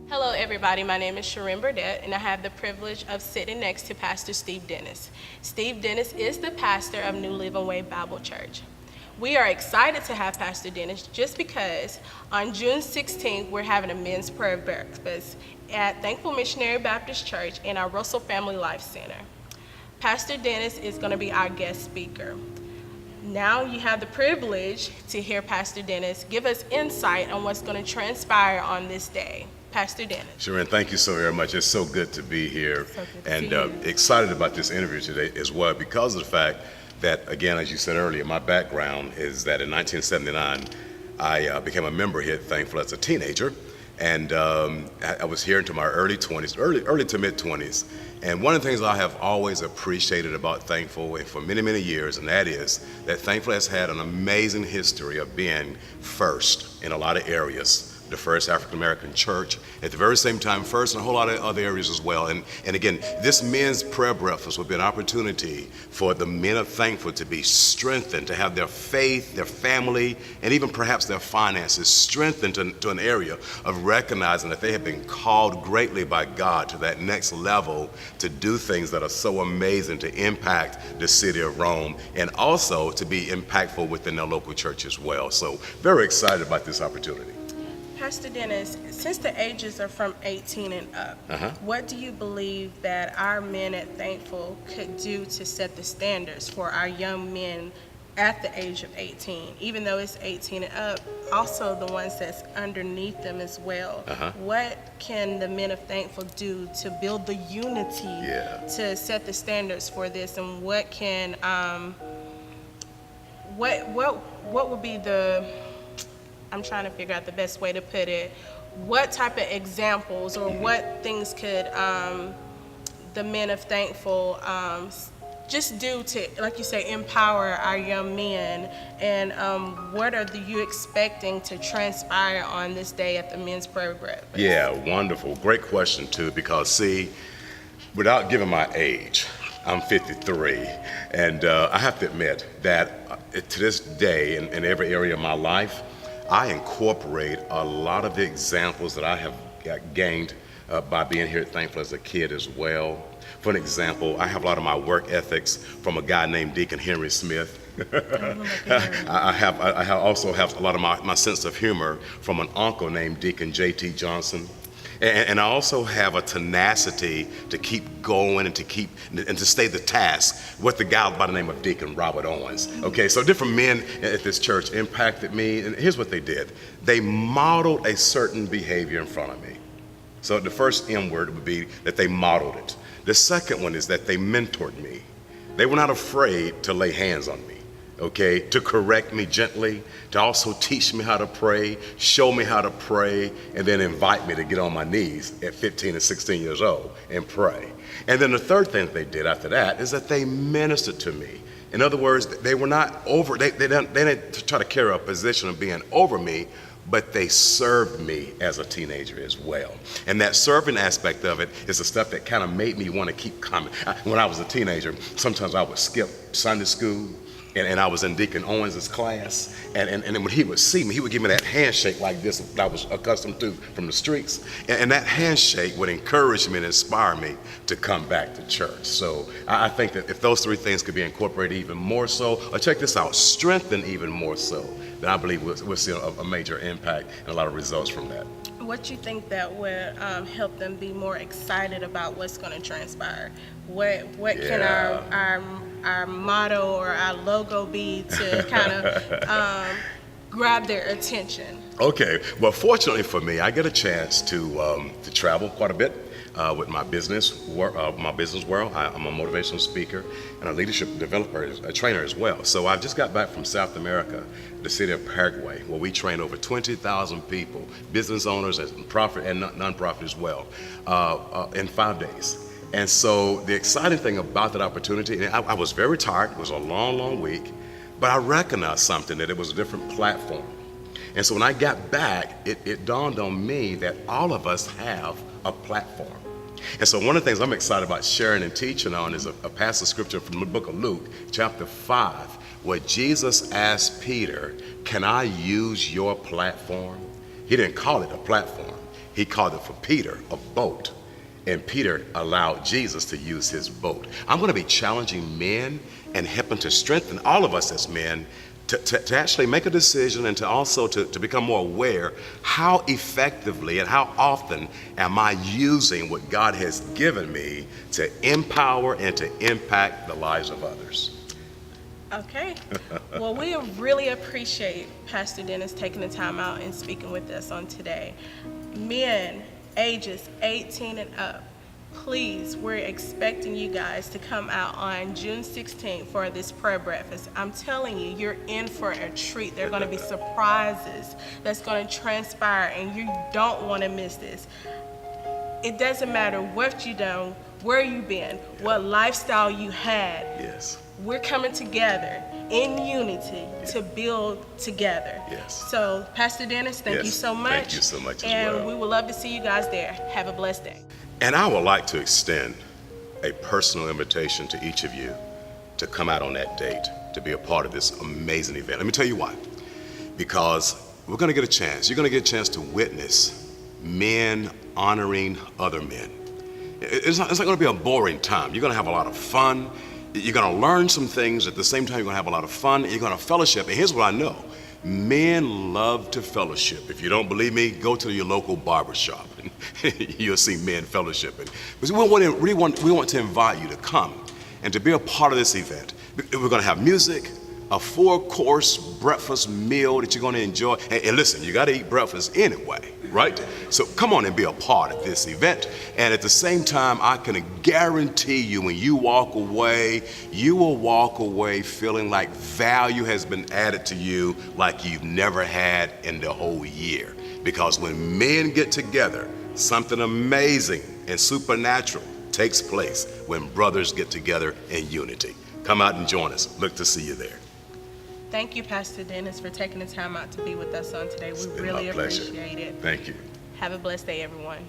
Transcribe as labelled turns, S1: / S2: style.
S1: Hello, everybody. My name is Sharon Burdett, and I have the privilege of sitting next to Pastor Steve Dennis. Steve Dennis is the pastor of New Living Way Bible Church. We are excited to have Pastor Dennis just because on June 16th, we're having a men's prayer breakfast at Thankful Missionary Baptist Church in our Russell Family Life Center. Pastor Dennis is going to be our guest speaker. Now you have the privilege to hear Pastor Dennis give us insight on what's going to transpire on this day. Pastor Dennis.
S2: Sharon, thank you so very much. It's so good to be here
S1: So good to
S2: and
S1: see you.
S2: excited about this interview today as well because of the fact that, again, as you said earlier, my background is that in 1979, I became a member here at Thankful as a teenager. And I was here into my early 20s, early to mid 20s. And one of the things I have always appreciated about Thankful and for many, many years, and that is that Thankful has had an amazing history of being first in a lot of areas. The first African American church, at the very same time first in a whole lot of other areas as well. And again, this men's prayer breakfast will be an opportunity for the men of Thankful to be strengthened, to have their faith, their family, and even perhaps their finances strengthened to an area of recognizing that they have been called greatly by God to that next level to do things that are so amazing to impact the city of Rome and also to be impactful within their local church as well. So very excited about this opportunity.
S1: Pastor Dennis, since the ages are from 18 and up, what do you believe that our men at Thankful could do to set the standards for our young men at the age of 18, even though it's 18 and up, also the ones that's underneath them as well? What can the men of Thankful do to build the unity to set the standards for this, and what can what would be the, I'm trying to figure out the best way to put it, what type of examples or what things could the men of Thankful just do to, like you say, empower our young men, and what are you expecting to transpire on this day at the men's prayer breakfast?
S2: Yeah, wonderful. Great question, too, because, see, without giving my age, I'm 53, and I have to admit that to this day, in every area of my life, I incorporate a lot of the examples that I have gained by being here at Thankful as a kid as well. For an example, I have a lot of my work ethics from a guy named Deacon Henry Smith. I also have a lot of my sense of humor from an uncle named Deacon J.T. Johnson. And I also have a tenacity to keep going and to stay the task with the guy by the name of Deacon Robert Owens. Okay, so different men at this church impacted me, and here's what they did. They modeled a certain behavior in front of me. So the first M word would be that they modeled it. The second one is that they mentored me. They were not afraid to lay hands on me. Okay, to correct me gently, to also teach me how to pray, show me how to pray, and then invite me to get on my knees at 15 and 16 years old and pray. And then the third thing that they did after that is that they ministered to me. In other words, they were not over, they didn't try to carry a position of being over me, but they served me as a teenager as well. And that serving aspect of it is the stuff that kind of made me want to keep coming. When I was a teenager, sometimes I would skip Sunday school, and I was in Deacon Owens' class, and when he would see me, he would give me that handshake like this that I was accustomed to from the streets, and that handshake would encourage me and inspire me to come back to church. So I think that if those three things could be incorporated even more so, or check this out, strengthened even more so, then I believe we'll see a major impact and a lot of results from that.
S1: What you think that would help them be more excited about what's going to transpire? What can our motto or our logo be to kind of grab their attention?
S2: Okay, well, fortunately for me, I get a chance to travel quite a bit with my business world. I'm a motivational speaker and a leadership developer, a trainer as well. So I just got back from South America, the city of Paraguay, where we train over 20,000 people, business owners and profit and nonprofit as well, in 5 days. And so the exciting thing about that opportunity, and I was very tired, it was a long, long week, but I recognized something, that it was a different platform. And so when I got back, it dawned on me that all of us have a platform. And so one of the things I'm excited about sharing and teaching on is a passage of scripture from the book of Luke, chapter 5, where Jesus asked Peter, "Can I use your platform?" He didn't call it a platform. He called it for Peter a boat, and Peter allowed Jesus to use his boat. I'm going to be challenging men and helping to strengthen all of us as men to actually make a decision, and to also to become more aware how effectively and how often am I using what God has given me to empower and to impact the lives of others.
S1: Okay. Well, we really appreciate Pastor Dennis taking the time out and speaking with us on today. Men ages 18 and up, please, we're expecting you guys to come out on June 16th for this prayer breakfast. I'm telling you, you're in for a treat. There are going to be surprises that's going to transpire, and you don't want to miss this. It doesn't matter what you done, where you've been, what lifestyle you had.
S2: Yes.
S1: We're coming together in unity to build together.
S2: Yes.
S1: So, Pastor Dennis, thank you so much.
S2: Thank you so much as well.
S1: And we would love to see you guys there. Have a blessed day.
S2: And I would like to extend a personal invitation to each of you to come out on that date, to be a part of this amazing event. Let me tell you why. Because we're going to get a chance. You're going to get a chance to witness men honoring other men. It's not going to be a boring time. You're going to have a lot of fun. You're going to learn some things. At the same time, you're going to have a lot of fun. You're going to fellowship. And here's what I know. Men love to fellowship. If you don't believe me, go to your local barber shop and you'll see men fellowshipping. But we want to invite you to come and to be a part of this event. We're going to have music, a 4-course breakfast meal that you're going to enjoy. And listen, you got to eat breakfast anyway, right? So come on and be a part of this event. And at the same time, I can guarantee you, when you walk away, you will walk away feeling like value has been added to you like you've never had in the whole year. Because when men get together, something amazing and supernatural takes place when brothers get together in unity. Come out and join us. Look to see you there.
S1: Thank you, Pastor Dennis, for taking the time out to be with us on today. We really appreciate it.
S2: Thank you.
S1: Have a blessed day, everyone.